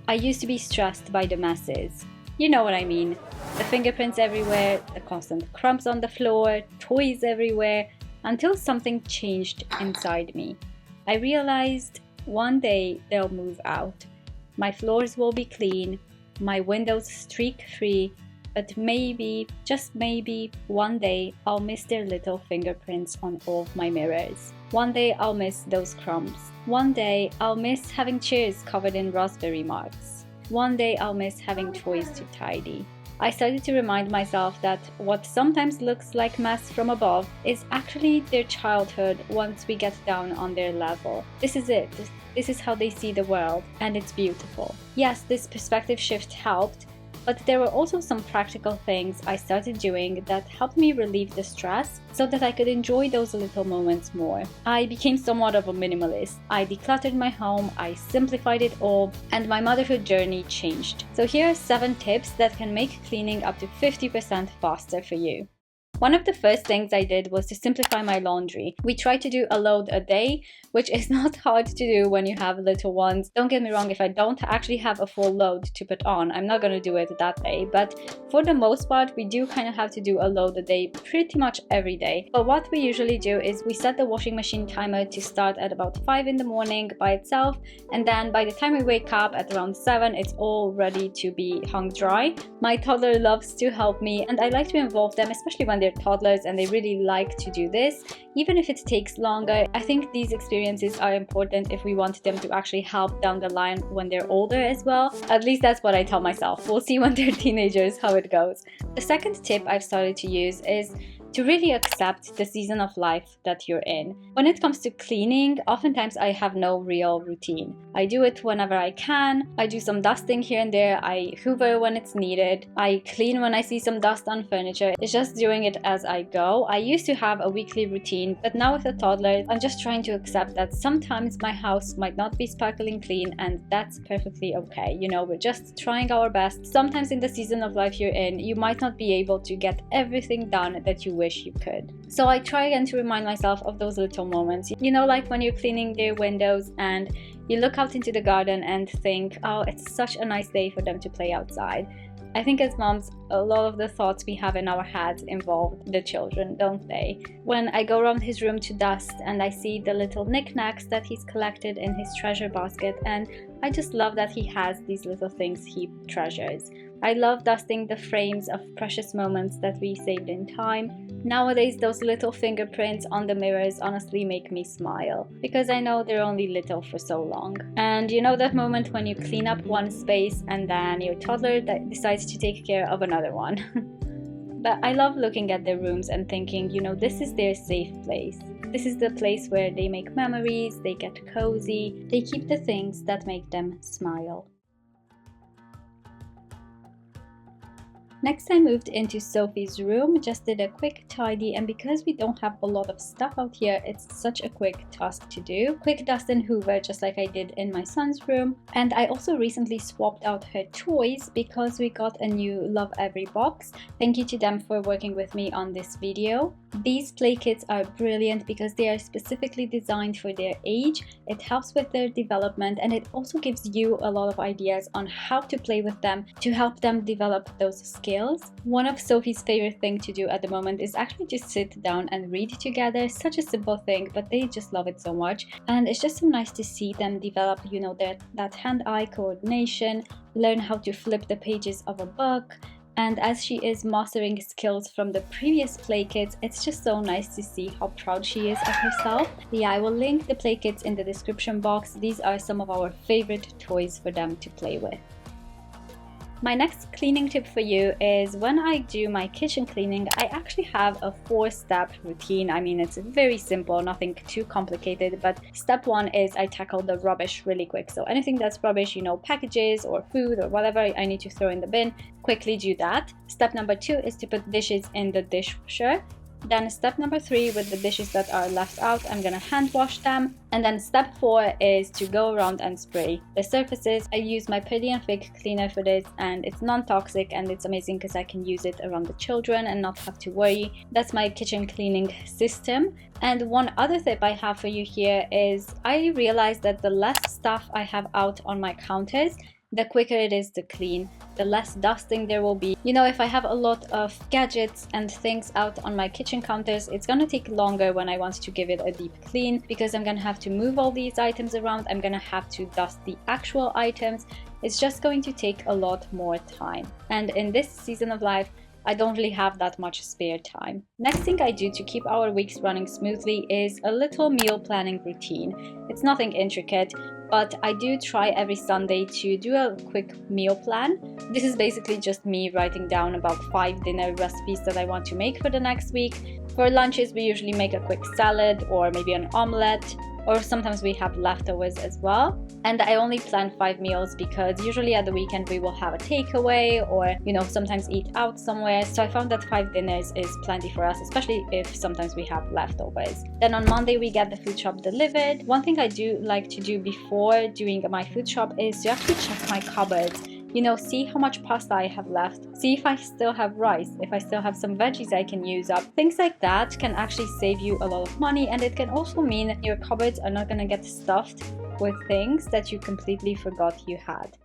I used to be stressed by the messes. You know what I mean. The fingerprints everywhere, the constant crumbs on the floor, toys everywhere, until something changed inside me. I realized one day they'll move out. My floors will be clean, my windows streak-free, but maybe, just maybe, one day I'll miss their little fingerprints on all of my mirrors. One day I'll miss those crumbs. One day I'll miss having chairs covered in raspberry marks. One day I'll miss having toys to tidy. I started to remind myself that what sometimes looks like mess from above is actually their childhood once we get down on their level. This is it. This is how they see the world, and it's beautiful. Yes, this perspective shift helped, but there were also some practical things I started doing that helped me relieve the stress so that I could enjoy those little moments more. I became somewhat of a minimalist. I decluttered my home, I simplified it all, and my motherhood journey changed. So here are 7 tips that can make cleaning up to 50% faster for you. One of the first things I did was to simplify my laundry. We try to do a load a day, which is not hard to do when you have little ones. Don't get me wrong, if I don't actually have a full load to put on, I'm not going to do it that day. But for the most part, we do kind of have to do a load a day pretty much every day. But what we usually do is we set the washing machine timer to start at about 5 in the morning by itself. And then by the time we wake up at around 7, it's all ready to be hung dry. My toddler loves to help me, and I like to involve them, especially when they're toddlers and they really like to do this, even if it takes longer. I think these experiences are important if we want them to actually help down the line when they're older as well. At least that's what I tell myself. We'll see when they're teenagers how it goes. The second tip I've started to use is to really accept the season of life that you're in. When it comes to cleaning, oftentimes I have no real routine. I do it whenever I can. I do some dusting here and there. I hoover when it's needed. I clean when I see some dust on furniture. It's just doing it as I go. I used to have a weekly routine, but now with a toddler, I'm just trying to accept that sometimes my house might not be sparkling clean, and that's perfectly okay. You know, we're just trying our best. Sometimes in the season of life you're in, you might not be able to get everything done that you wish you could. So I try again to remind myself of those little moments. You know, like when you're cleaning their windows and you look out into the garden and think, oh, it's such a nice day for them to play outside. I think as moms, a lot of the thoughts we have in our heads involve the children, don't they? When I go around his room to dust and I see the little knickknacks that he's collected in his treasure basket, and I just love that he has these little things he treasures. I love dusting the frames of precious moments that we saved in time. Nowadays, those little fingerprints on the mirrors honestly make me smile, because I know they're only little for so long. And you know that moment when you clean up one space and then your toddler decides to take care of another one. But I love looking at their rooms and thinking, you know, this is their safe place. This is the place where they make memories, they get cozy, they keep the things that make them smile. Next, I moved into Sophie's room, just did a quick tidy, and because we don't have a lot of stuff out here, it's such a quick task to do. Quick dust and hoover, just like I did in my son's room. And I also recently swapped out her toys because we got a new Love Every box. Thank you to them for working with me on this video. These play kits are brilliant because they are specifically designed for their age. It helps with their development, and it also gives you a lot of ideas on how to play with them to help them develop those skills. One of Sophie's favorite things to do at the moment is actually just sit down and read together. Such a simple thing, but they just love it so much. And it's just so nice to see them develop, you know, that hand-eye coordination, learn how to flip the pages of a book. And as she is mastering skills from the previous play kits, it's just so nice to see how proud she is of herself. Yeah, I will link the play kits in the description box. These are some of our favorite toys for them to play with. My next cleaning tip for you is when I do my kitchen cleaning, I actually have a 4-step routine. I mean, it's very simple, nothing too complicated, but step 1 is I tackle the rubbish really quick. So anything that's rubbish, you know, packages or food or whatever I need to throw in the bin, quickly do that. Step number 2 is to put dishes in the dishwasher. Then step number 3, with the dishes that are left out, I'm gonna hand wash them. And then step 4 is to go around and spray the surfaces. I use my Pretty and Fig cleaner for this, and it's non-toxic and it's amazing because I can use it around the children and not have to worry. That's my kitchen cleaning system. And one other tip I have for you here is I realized that the less stuff I have out on my counters, the quicker it is to clean, the less dusting there will be. You know, if I have a lot of gadgets and things out on my kitchen counters, it's gonna take longer when I want to give it a deep clean, because I'm gonna have to move all these items around, I'm gonna have to dust the actual items. It's just going to take a lot more time. And in this season of life, I don't really have that much spare time. Next thing I do to keep our weeks running smoothly is a little meal planning routine. It's nothing intricate, but I do try every Sunday to do a quick meal plan. This is basically just me writing down about 5 dinner recipes that I want to make for the next week. For lunches, we usually make a quick salad or maybe an omelette, or sometimes we have leftovers as well. And I only plan 5 meals because usually at the weekend we will have a takeaway or, you know, sometimes eat out somewhere. So I found that 5 dinners is plenty for us, especially if sometimes we have leftovers. Then on Monday we get the food shop delivered. One thing I do like to do before doing my food shop is to actually check my cupboards. You know, see how much pasta I have left, see if I still have rice, if I still have some veggies I can use up. Things like that can actually save you a lot of money, and it can also mean your cupboards are not gonna get stuffed with things that you completely forgot you had.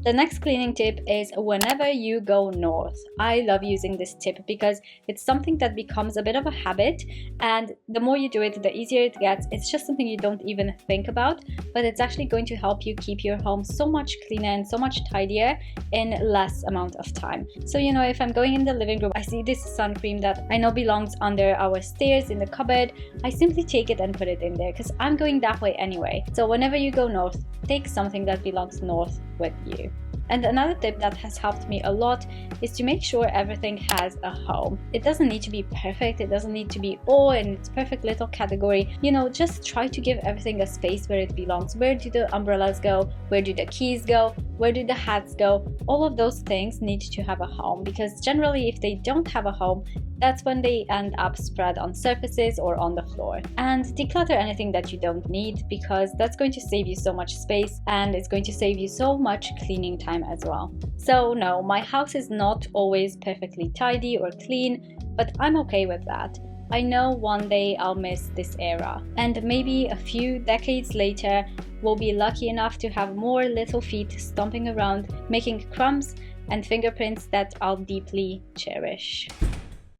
The next cleaning tip is whenever you go north. I love using this tip because it's something that becomes a bit of a habit, and the more you do it, the easier it gets. It's just something you don't even think about, but it's actually going to help you keep your home so much cleaner and so much tidier in less amount of time. So, you know, if I'm going in the living room, I see this sun cream that I know belongs under our stairs in the cupboard, I simply take it and put it in there because I'm going that way anyway. So whenever you go north, take something that belongs north with you. And another tip that has helped me a lot is to make sure everything has a home. It doesn't need to be perfect, it doesn't need to be all in its perfect little category. You know, just try to give everything a space where it belongs. Where do the umbrellas go? Where do the keys go? Where do the hats go? All of those things need to have a home, because generally if they don't have a home, that's when they end up spread on surfaces or on the floor. And declutter anything that you don't need, because that's going to save you so much space and it's going to save you so much cleaning time as well. So no, my house is not always perfectly tidy or clean, but I'm okay with that. I know one day I'll miss this era, and maybe a few decades later we'll be lucky enough to have more little feet stomping around, making crumbs and fingerprints that I'll deeply cherish.